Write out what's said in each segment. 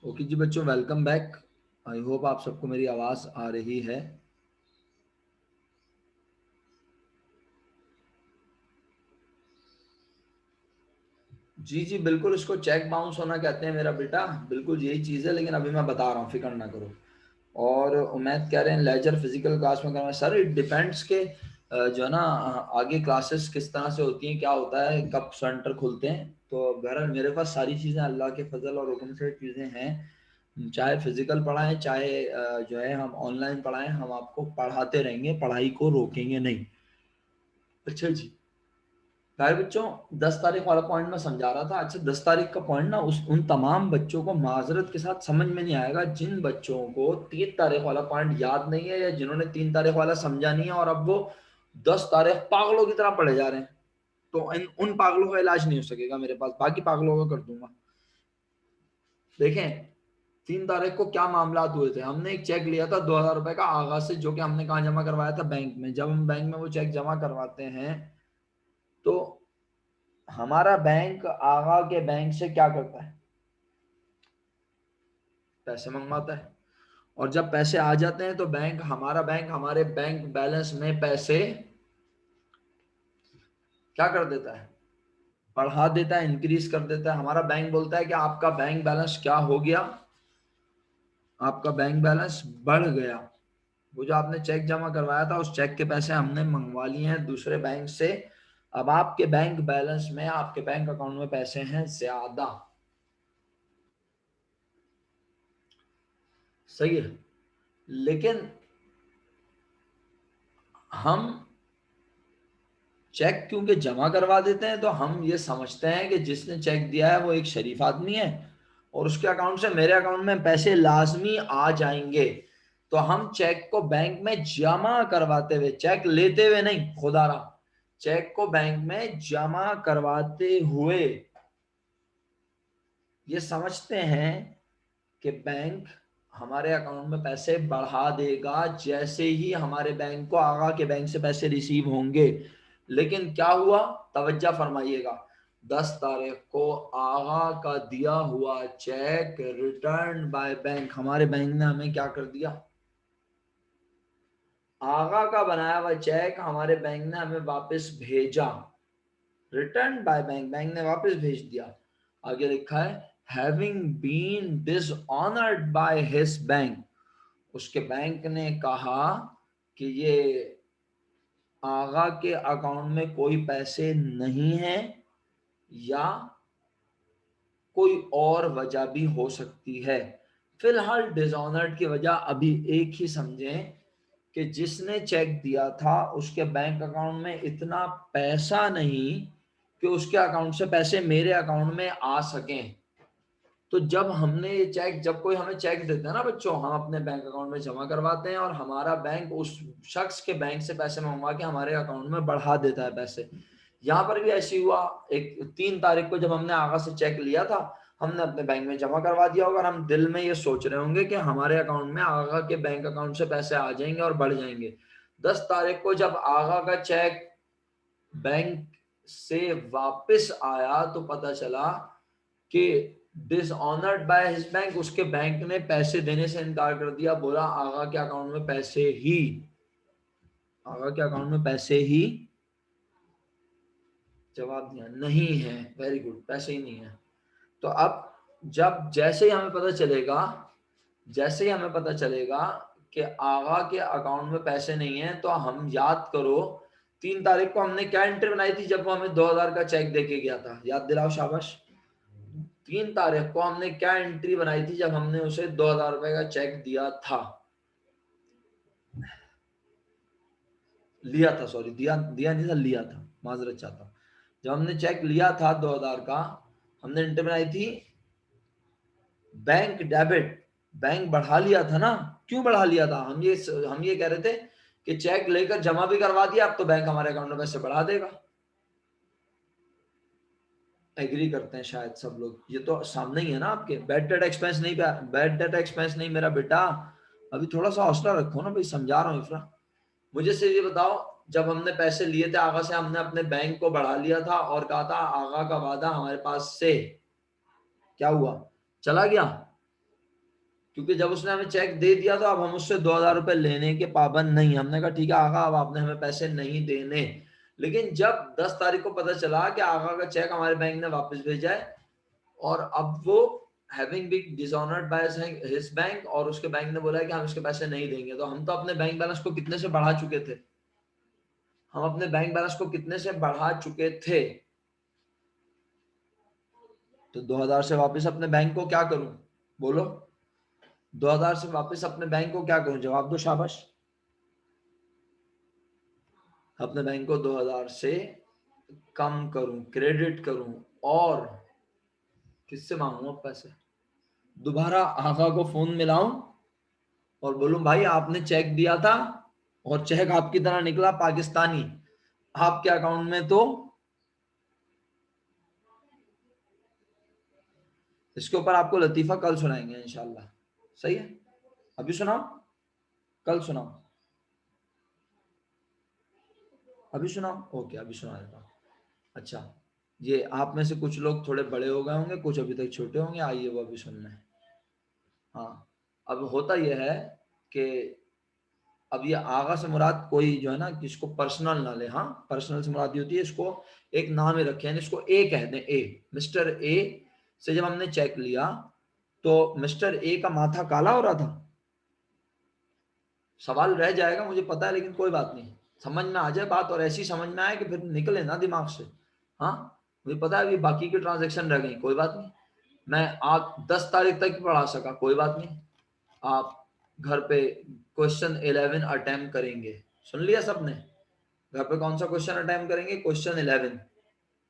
Okay जी बच्चों, welcome back. I hope आप सबको मेरी आवाज आ रही है। जी जी बिल्कुल, इसको चेक बाउंस होना कहते हैं मेरा बेटा, बिल्कुल यही चीज़ है। लेकिन अभी मैं बता रहा हूँ, फिक्र ना करो। और उम्मीद कह रहे हैं लेजर फिजिकल क्लास में करना सर, इट डिपेंड्स के जो है ना, आगे क्लासेस किस तरह से होती हैं, क्या होता है, कब सेंटर खुलते हैं। तो बहरहाल मेरे पास सारी चीज़ें अल्लाह के फजल और हुक्म से चीज़ें हैं। चाहे फिजिकल पढ़ाएं, चाहे जो है हम ऑनलाइन पढ़ाएं, हम आपको पढ़ाते रहेंगे, पढ़ाई को रोकेंगे नहीं। अच्छा जी। प्यारे बच्चों, 10 तारीख वाला पॉइंट मैं समझा रहा था। अच्छा, 10 तारीख का पॉइंट ना उन तमाम बच्चों को माजरत के साथ समझ में नहीं आएगा जिन बच्चों को 3 तारीख वाला पॉइंट याद नहीं है, या जिन्होंने 3 तारीख वाला समझा नहीं है और अब वो 10 तारीख पागलों की तरह पढ़े जा रहे हैं। तो उन पागलों का इलाज नहीं हो सकेगा मेरे पास, बाकी पागलों का कर दूंगा। देखें, 3 तारीख को क्या मामला हुए थे। हमने एक चेक लिया था 2,000 रुपए का आगाज से, जो कि हमने कहाँ जमा करवाया था, बैंक में। जब हम बैंक में वो चेक जमा करवाते हैं तो हमारा बैंक आगा के बैंक से क्या करता है, पैसे मंगवाता है। और जब पैसे आ जाते हैं तो हमारा बैंक हमारे बैंक बैलेंस में पैसे क्या कर देता है, बढ़ा देता है, इंक्रीज कर देता है। हमारा बैंक बोलता है कि आपका बैंक बैलेंस क्या हो गया, आपका बैंक बैलेंस बढ़ गया। वो जो आपने चेक जमा करवाया था, उस चेक के पैसे हमने मंगवा लिए हैं दूसरे बैंक से। अब आपके बैंक बैलेंस में, आपके बैंक अकाउंट में पैसे हैं ज्यादा। सही है। लेकिन हम चेक क्योंकि जमा करवा देते हैं, तो हम ये समझते हैं कि जिसने चेक दिया है वो एक शरीफ आदमी है और उसके अकाउंट से मेरे अकाउंट में पैसे लाजमी आ जाएंगे। तो हम चेक को बैंक में जमा करवाते हुए, चेक लेते हुए नहीं, खुदारा, चेक को बैंक में जमा करवाते हुए ये समझते हैं कि बैंक हमारे अकाउंट में पैसे बढ़ा देगा जैसे ही हमारे बैंक को आगा के बैंक से पैसे रिसीव होंगे। लेकिन क्या हुआ, तवज्जो फरमाइएगा। 10 तारीख को आगा का दिया हुआ चेक रिटर्न बाय बैंक, हमारे बैंक ने हमें क्या कर दिया, आगा का बनाया हुआ चेक हमारे बैंक ने हमें वापस भेजा। रिटर्न बाय बैंक, बैंक ने वापस भेज दिया। आगे लिखा है having been dishonoured by his bank, उसके बैंक ने कहा कि ये आगा के अकाउंट में कोई पैसे नहीं है, या कोई और वजह भी हो सकती है। फिलहाल डिसऑनर्ड की वजह अभी एक ही समझें कि जिसने चेक दिया था उसके बैंक अकाउंट में इतना पैसा नहीं कि उसके अकाउंट से पैसे मेरे अकाउंट में आ सकें। तो जब हमने ये चेक, जब कोई हमें चेक देता है ना बच्चों, हम अपने बैंक अकाउंट में जमा करवाते हैं और हमारा बैंक उस शख्स के बैंक से पैसे मंगवा के हमारे अकाउंट में बढ़ा देता है पैसे। यहाँ पर भी ऐसे हुआ। एक 3 तारीख को जब हमने आगा से चेक लिया था, हमने अपने बैंक में जमा करवा दिया होगा और हम दिल में ये सोच रहे होंगे कि हमारे अकाउंट में आगा के बैंक अकाउंट से पैसे आ जाएंगे और बढ़ जाएंगे। 10 तारीख को जब आगा का चेक बैंक से वापस आया तो पता चला कि डिसऑनर्ड बाय हिज बैंक, उसके बैंक ने पैसे देने से इनकार कर दिया। बोला आगा के अकाउंट में पैसे ही, आगा के अकाउंट में पैसे ही, जवाब दिया नहीं है। वेरी गुड, पैसे ही नहीं है। तो अब जब जैसे ही हमें पता चलेगा, जैसे ही हमें पता चलेगा कि आगा के अकाउंट में पैसे नहीं है, तो हम याद करो 3 तारीख को हमने क्या एंट्री बनाई थी जब वो हमें 2,000 का चेक देके गया था, याद दिलाओ शाबाश। 3 तारीख को हमने क्या एंट्री बनाई थी जब हमने उसे 2,000 रुपए का चेक दिया था, लिया था, सॉरी, दिया दिया नहीं था, लिया था, माजरत चाहता हूँ। जब हमने चेक लिया था 2,000 का, हमने एंट्री बनाई थी बैंक डेबिट, बैंक बढ़ा लिया था ना। क्यों बढ़ा लिया था, हम ये कह रहे थे कि चेक लेकर जमा भी करवा दिया, अब तो बैंक हमारे अकाउंट में पैसे बढ़ा देगा। एग्री करते हैं शायद सब लोग, ये तो सामने ही है ना आपके। बैड डेट एक्सपेंस नहीं, बैड डेट एक्सपेंस नहीं मेरा बेटा, अभी थोड़ा सा हौसला रखो ना भाई, समझा रहा हूँ इफ्रा। मुझे सिर्फ ये बताओ, जब हमने पैसे लिए थे आगा से, हमने अपने बैंक को बढ़ा लिया था और कहा था आगा का वादा हमारे पास से क्या हुआ, चला गया। क्योंकि जब उसने हमें चेक दे दिया तो अब हम उससे 2,000 रुपए लेने के पाबंद नहीं। हमने कहा ठीक है आगा, अब आपने हमें पैसे नहीं देने। लेकिन जब 10 तारीख को पता चला कि आगा का चेक हमारे बैंक ने वापस भेजा है, और अब वो having been dishonoured by his bank, और उसके बैंक ने बोला है कि हम इसके पैसे नहीं देंगे, तो हम तो अपने बैंक बैलेंस को कितने से बढ़ा चुके थे? हम अपने बैंक बैलेंस को कितने से बढ़ा चुके थे? तो 2,000 से वापस अपने बैंक को क्या करूं? बोलो, 2,000 से वापस अपने बैंक को क्या करूं? जवाब दो, शाबाश। अपने बैंक को 2,000 से कम करूं, क्रेडिट करूं, और किससे मांगू अब पैसे? दोबारा आका को फोन मिलाऊं और बोलूं भाई आपने चेक दिया था, और चेक आपकी तरह निकला पाकिस्तानी, आपके अकाउंट में तो। इसके ऊपर आपको लतीफा कल सुनाएंगे इंशाल्लाह। सही है, अभी सुनाओ, कल सुनाओ, अभी सुनाओ। ओके, अभी सुना देता हूँ। अच्छा, ये आप में से कुछ लोग थोड़े बड़े हो गए होंगे, कुछ अभी तक छोटे होंगे, आइए वो अभी सुनना है। हाँ, अब होता यह है कि अब ये आगा से मुराद कोई जो है ना, किसको पर्सनल ना ले। हाँ, पर्सनल से मुराद ये होती है, इसको एक नाम ही रखे हैं, इसको ए कह दें। ए, मिस्टर ए से जब हमने चेक लिया तो मिस्टर ए का माथा काला हो रहा था। सवाल रह जाएगा मुझे पता है, लेकिन कोई बात नहीं, समझ में आ जाए बात, और ऐसी समझ में आए कि फिर निकले ना दिमाग से। हाँ, मुझे पता है अभी बाकी की ट्रांजेक्शन रह गई, कोई बात नहीं, मैं आज 10 तारीख तक पढ़ा सका, कोई बात नहीं। आप घर पे क्वेश्चन 11 अटेम्प्ट करेंगे, सुन लिया सबने? घर पे कौन सा क्वेश्चन अटेम्प्ट करेंगे? क्वेश्चन 11,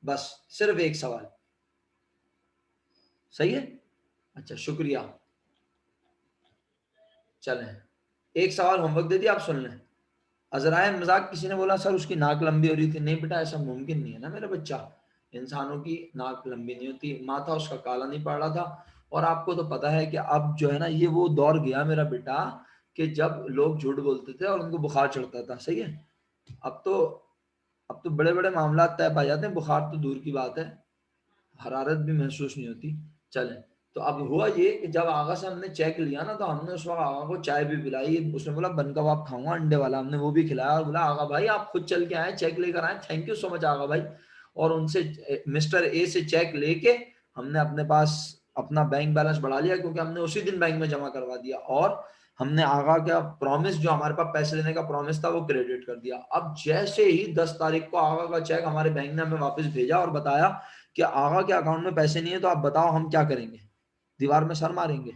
बस सिर्फ एक सवाल। सही है, अच्छा शुक्रिया। चलें, एक सवाल होमवर्क दे दिया, आप सुन लें। अजराए मजाक किसी ने बोला सर उसकी नाक लंबी हो रही थी। नहीं बेटा, ऐसा मुमकिन नहीं है ना मेरा बच्चा, इंसानों की नाक लंबी नहीं होती, माथा उसका काला नहीं पड़ रहा था। और आपको तो पता है कि अब जो है ना, ये वो दौर गया मेरा बेटा कि जब लोग झूठ बोलते थे और उनको बुखार चढ़ता था। सही है, अब तो अब तो बड़े बड़े मामला तय पा जाते हैं, बुखार तो दूर की बात है, हरारत भी महसूस नहीं होती। चलें, तो अब हुआ ये कि जब आगा से हमने चेक लिया ना, तो हमने उस वक्त आगा को चाय भी पिलाई। उसने बोला बन कबाब खाऊंगा अंडे वाला, हमने वो भी खिलाया, और बोला आगा भाई आप खुद चल के आए, चेक लेकर आए, थैंक यू सो मच आगा भाई। और उनसे मिस्टर ए से चेक लेके हमने अपने पास अपना बैंक बैलेंस बढ़ा लिया, क्योंकि हमने उसी दिन बैंक में जमा करवा दिया, और हमने आगा का प्रॉमिस, जो हमारे पास पैसे लेने का प्रॉमिस था, वो क्रेडिट कर दिया। अब जैसे ही 10 तारीख को आगा का चेक हमारे बैंक ने हमें वापस भेजा और बताया कि आगा के अकाउंट में पैसे नहीं है, तो आप बताओ हम क्या करेंगे? दीवार में सर मारेंगे?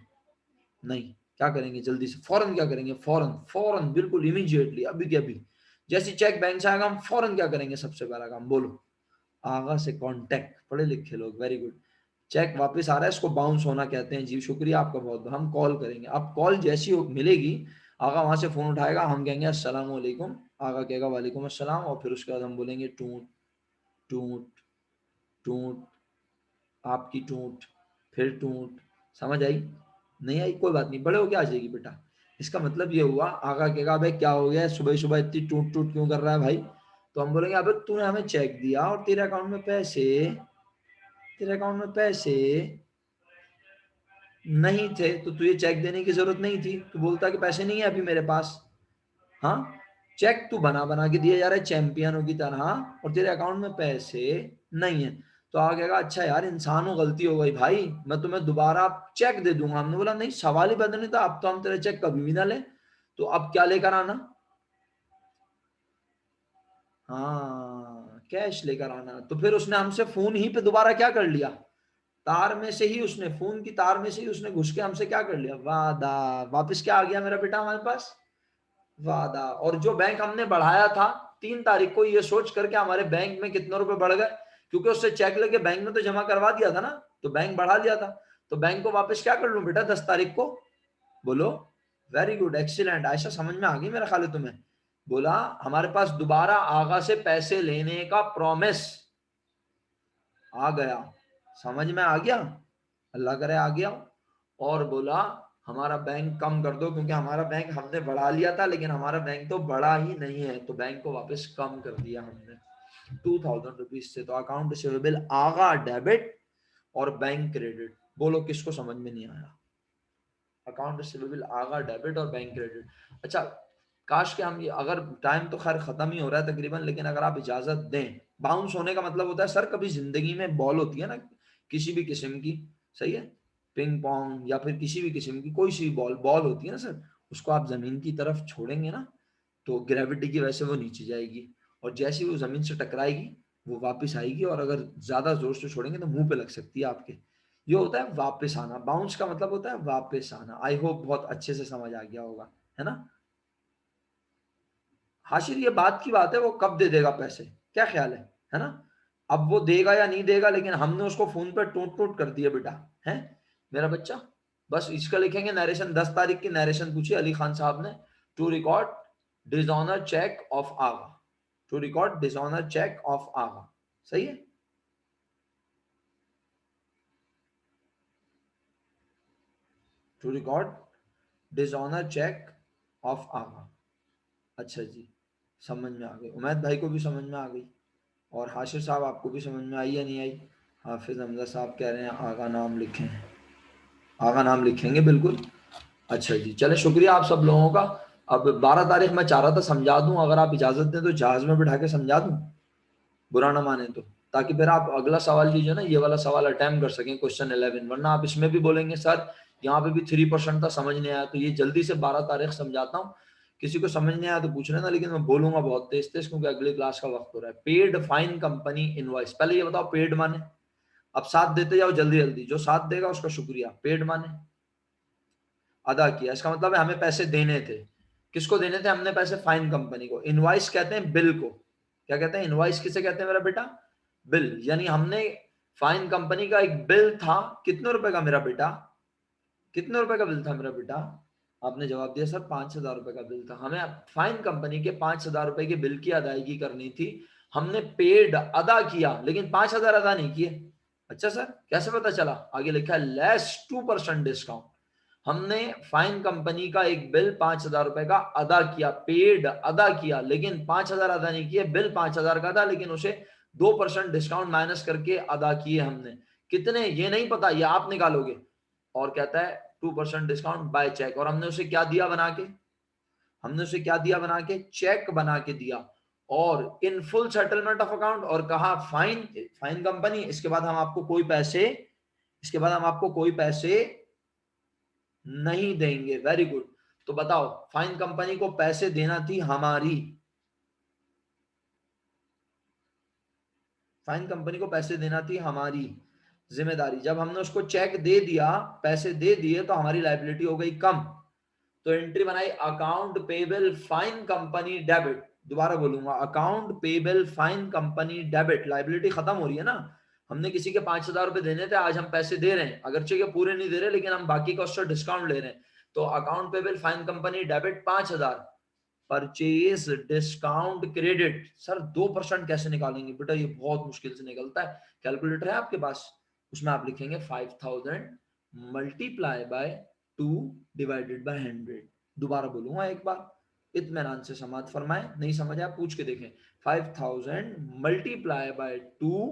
नहीं, क्या करेंगे जल्दी से, फौरन क्या करेंगे? फौरन फौरन बिल्कुल इमीडिएटली, अभी के अभी जैसे चेक बैंक से आएगा, हम फौरन क्या करेंगे? सबसे पहला काम बोलो, आगा से कांटेक्ट। पढ़े लिखे लोग, वेरी गुड। चेक वापस आ रहा है, इसको बाउंस होना कहते हैं जी, शुक्रिया आपका बहुत बहुत। हम कॉल करेंगे, अब कॉल जैसी मिलेगी, आगा वहां से फोन उठाएगा, हम कहेंगे अस्सलाम वालेकुम, आगा कहेगा वालेकुम अस्सलाम, और फिर उसके बाद हम बोलेंगे टूट टूट टूट, आपकी टूट, फिर टूट। समझ आई? नहीं आई, कोई बात नहीं, बड़े होके आ जाएगी बेटा। इसका मतलब ये हुआ, आगा कहेगा भाई क्या हो गया, सुबह सुबह इतनी टूट टूट क्यों कर रहा है भाई? तो हम बोलेंगे अबे तूने हमें चेक दिया और तेरे अकाउंट में पैसे नहीं थे, तो तुझे चेक देने की जरूरत नहीं थी, तू बोलता कि पैसे नहीं है अभी मेरे पास। हाँ, चेक तू बना बना के दिए जा रहा है चैंपियनों की तरह, और तेरे अकाउंट में पैसे नहीं है। तो आगे कहा अच्छा यार इंसान हो, गलती हो गई भाई, मैं तुम्हें दोबारा चेक दे दूंगा। हमने बोला नहीं, सवाल ही बदल नहीं था, अब तो हम तेरे चेक कभी भी ना ले, तो अब क्या लेकर आना? हाँ, कैश लेकर आना। तो फिर उसने हमसे फोन ही पे दोबारा क्या कर लिया, तार में से ही उसने, फोन की तार में से ही उसने घुस के हमसे क्या कर लिया, वादा। वापस क्या आ गया मेरा बेटा हमारे पास? वादा। और जो बैंक हमने बढ़ाया था 3 तारीख को, ये सोच करके हमारे बैंक में कितने रुपए बढ़ गए, क्योंकि उससे चेक लेके बैंक में तो जमा करवा दिया था ना, तो बैंक बढ़ा लिया था। तो बैंक को वापस क्या कर लूं बेटा 10 तारीख को? बोलो, वेरी गुड, एक्सीलेंट, ऐसा समझ में आ गई मेरा ख्याल है तुम्हें। बोला हमारे पास दोबारा आगा से पैसे लेने का प्रॉमिस आ गया, समझ में आ गया? अल्लाह करे आ गया। और बोला हमारा बैंक कम कर दो, क्योंकि हमारा बैंक हमने बढ़ा लिया था, लेकिन हमारा बैंक तो बड़ा ही नहीं है, तो बैंक को वापस कम कर दिया हमने 2,000 रुपीज से। तो अकाउंट रिसीवेबल आगा डेबिट और बैंक क्रेडिट। बोलो किसको समझ में नहीं आया? अकाउंट रिसीवेबल आगा डेबिट और बैंक क्रेडिट। अच्छा, काश के हम ये, अगर टाइम तो खैर खत्म ही हो रहा है तकरीबन, लेकिन अगर आप इजाजत दें, बाउंस होने का मतलब होता है सर कभी जिंदगी में बॉल होती है ना किसी भी किस्म की, सही है, पिंग पोंग या फिर किसी भी किस्म की कोई सी बॉल बॉल होती है ना सर, उसको आप जमीन की तरफ छोड़ेंगे ना तो ग्रेविटी की वजह से वो नीचे जाएगी, और जैसे ही वो जमीन से टकराएगी वो वापस आएगी, और अगर ज्यादा जोर से छोड़ेंगे तो मुंह पे लग सकती है आपके। ये होता है वापस आना, बाउंस का मतलब होता है वापस आना। आई होप बहुत अच्छे से समझ आ गया होगा, है ना। हाशिर ये बात की बात है वो कब दे देगा पैसे, क्या ख्याल है ना। अब वो देगा या नहीं देगा, लेकिन हमने उसको फोन पर टोट टोट कर दिया बेटा, है मेरा बच्चा। बस इसका लिखेंगे नरेशन, 10 तारीख की नरेशन पूछी अली खान साहब ने, to record dishonour cheque of Agha, to record dishonour cheque of Agha, सही है। To record dishonour cheque of Agha. अच्छा जी, समझ में आ गई, उमैद भाई को भी समझ में आ गई, और हाशिर साहब आपको भी समझ में आई या नहीं आई। हाफिज हमजा साहब कह रहे हैं आगा नाम लिखें, आगा नाम लिखेंगे बिल्कुल। अच्छा जी, चले शुक्रिया आप सब लोगों का। अब 12 तारीख मैं चाह रहा था समझा दूं, अगर आप इजाजत दें तो जहाज में बिठा के समझा दूं, बुरा ना माने तो, ताकि फिर आप अगला सवाल लीजिए ना, ये वाला सवाल अटेम्प्ट कर सकें, क्वेश्चन 11, वरना आप इसमें भी बोलेंगे सर यहाँ पे भी 3% था समझ नहीं आया, तो ये जल्दी से 12 तारीख समझाता हूँ। किसी को समझ नहीं आया तो पूछ लेना, लेकिन मैं बोलूंगा बहुत तेज तेज क्योंकि अगली क्लास का वक्त हो रहा है। पेड फाइन कंपनी इनवॉइस, पहले ये बताओ पेड माने, अब साथ देते जाओ जल्दी जल्दी, जो साथ देगा उसका शुक्रिया। पेड माने अदा किया, इसका मतलब है हमें पैसे देने थे। किसको देने थे हमने पैसे, फाइन कंपनी को। इनवॉइस कहते हैं बिल को, क्या कहते हैं इनवॉइस किसे कहते हैं मेरा बेटा, बिल। यानी हमने फाइन कंपनी का एक बिल था, कितने रुपए का मेरा बेटा, कितने रुपए का बिल था मेरा बेटा, आपने जवाब दिया सर 5,000 रुपए का बिल था। हमें फाइन कंपनी के 5,000 रुपए के बिल की अदायगी करनी थी, हमने पेड अदा किया लेकिन 5,000 अदा नहीं किए। अच्छा सर कैसे पता चला, आगे लिखा है लेस 2% डिस्काउंट। हमने फाइन कंपनी का एक बिल 5,000 रुपए का अदा किया, पेड अदा किया, लेकिन 5,000 अदा नहीं किए, बिल 5,000 का था लेकिन उसे 2% डिस्काउंट माइनस करके अदा किए हमने। कितने ये नहीं पता, ये आप निकालोगे। और कहता है 2% डिस्काउंट बाय चेक, और हमने उसे क्या दिया बना के, हमने उसे क्या दिया बना के, चेक बना के दिया, और in full settlement of account, और कहा फाइन, फाइन कंपनी इसके बाद हम आपको कोई पैसे, इसके बाद हम आपको कोई पैसे नहीं देंगे। Very good. तो बताओ फाइन कंपनी को पैसे देना थी हमारी, फाइन कंपनी को पैसे देना थी हमारी जिम्मेदारी। जब हमने उसको चेक दे दिया, पैसे दे दिए, तो हमारी लाइबिलिटी हो गई कम। तो एंट्री बनाई account payable fine company debit, दोबारा बोलूंगा account payable fine company debit. Liability खत्म हो रही है ना, हमने किसी के 5,000 रुपए देने थे, आज हम पैसे दे रहे हैं, अगरचे के पूरे नहीं दे रहे लेकिन हम बाकी का उससे डिस्काउंट ले रहे हैं। तो account payable fine company debit 5,000, purchase discount credit. Sir 2% कैसे निकालेंगे बेटा, ये बहुत मुश्किल से निकलता है। कैलकुलेटर है आपके पास, उसमें आप लिखेंगे 5,000 मल्टीप्लाई बाय 2 डिवाइडेड बाय 100। दोबारा बोलूंगा एक बार, इत्मीनान से समाप्त फरमाए, नहीं समझ आया पूछ के देखें। 5,000 multiply by 2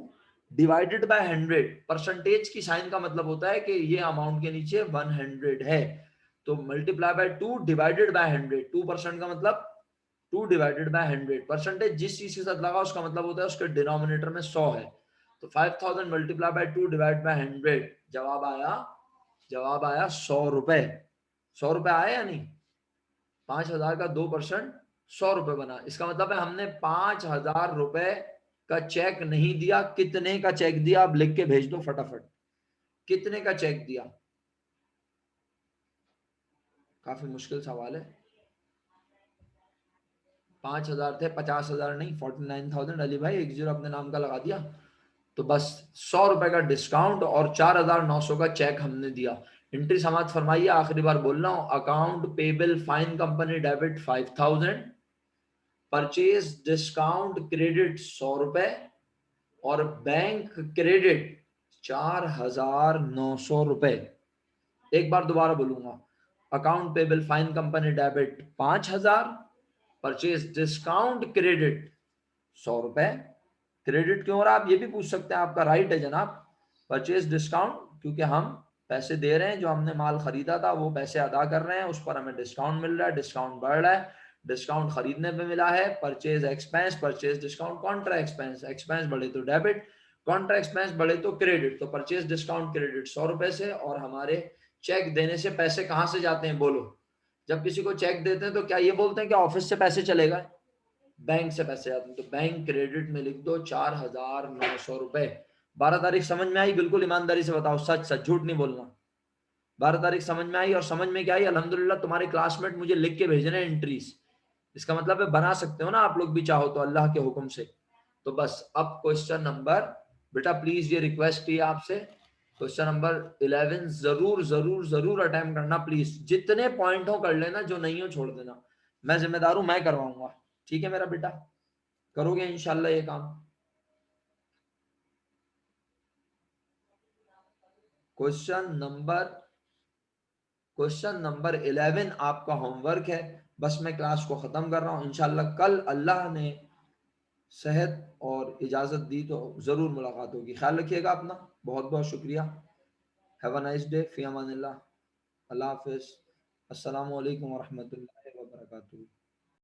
divided by 100। Percentage की साइन का मतलब होता है कि ये अमाउंट के नीचे 100 है, तो मल्टीप्लाई बाय 2 डिवाइडेड बाय 100। 2% का मतलब 2 डिवाइडेड बाय 100। परसेंटेज जिस चीज के साथ लगा उसका मतलब होता है उसके डिनोमिनेटर में 100 है। तो 5,000 मल्टीप्लाई बाय 2 डिवाइड बाय 100, जवाब आया, जवाब आया 100 रुपए। 100 रुपए आया या नहीं, 5,000 का 2% 100 रुपए बना। इसका मतलब है हमने 5,000 रुपए का चेक नहीं दिया। कितने का चेक दिया आप लिख के भेज दो फटाफट, कितने का चेक दिया। काफी मुश्किल सवाल है। 5,000 थे, 50,000 नहीं, 49,000। अली भाई एक जीरो अपने नाम का लगा दिया। तो बस 100 रुपए का डिस्काउंट और 4,900 का चेक हमने दिया। एंट्री समाप्त फरमाइए, आखिरी बार बोल रहा हूं, account payable fine company debit 5,000, purchase discount credit 100 रुपए, और बैंक क्रेडिट 4,900 रुपए। एक बार दोबारा बोलूंगा, account payable fine company debit 5,000, purchase discount credit 100 रुपए। क्रेडिट क्यों हो रहा है आप ये भी पूछ सकते हैं, आपका राइट है जनाब, परचेज डिस्काउंट, क्योंकि हम पैसे दे रहे हैं, जो हमने माल खरीदा था वो पैसे अदा कर रहे हैं, उस पर हमें डिस्काउंट मिल रहा है, डिस्काउंट बढ़ रहा है, डिस्काउंट खरीदने पे मिला है। Purchase expense, purchase discount, Contra expense, expense बढ़े तो डेबिट, कॉन्ट्रा एक्सपेंस बढ़े तो क्रेडिट। तो परचेज डिस्काउंट क्रेडिट 100 रुपए से, और हमारे चेक देने से पैसे कहाँ से जाते हैं बोलो? जब किसी को चेक देते हैं तो क्या ये बोलते हैं कि ऑफिस से पैसे चलेगा? बैंक से पैसे आते हैं। तो बैंक क्रेडिट में लिख दो 4,900 रुपए। 12 तारीख समझ में आई? बिल्कुल ईमानदारी से बताओ, सच सच, झूठ नहीं बोलना। 12 तारीख समझ में आई? और समझ में क्या आई? अल्हम्दुलिल्लाह तुम्हारे क्लासमेट मुझे लिख के भेज रहे हैं एंट्रीज। इसका मतलब है बना सकते हो ना आप लोग भी चाहो तो, अल्लाह के हुक्म से। तो बस अब क्वेश्चन नंबर, बेटा प्लीज ये रिक्वेस्ट ही आपसे, क्वेश्चन नंबर 11 जरूर जरूर जरूर अटेम्प्ट करना प्लीज। जितने पॉइंट हो कर लेना, जो नहीं हो छोड़ देना। मैं जिम्मेदार हूं, मैं करवाऊंगा। ठीक है मेरा बेटा? करोगे इंशाल्लाह ये काम? क्वेश्चन नंबर क्वेश्चन नंबर 11 आपका होमवर्क है। बस मैं क्लास को खत्म कर रहा हूं। इंशाल्लाह कल अल्लाह ने सेहत और इजाजत दी तो जरूर मुलाकात होगी। ख्याल रखिएगा अपना। बहुत बहुत शुक्रिया। Have a nice day. फी अमानिल्लाह। अल्लाह हाफिज। अस्सलामु अलैकुम वरहमतुल्लाहि वबरकातुहू।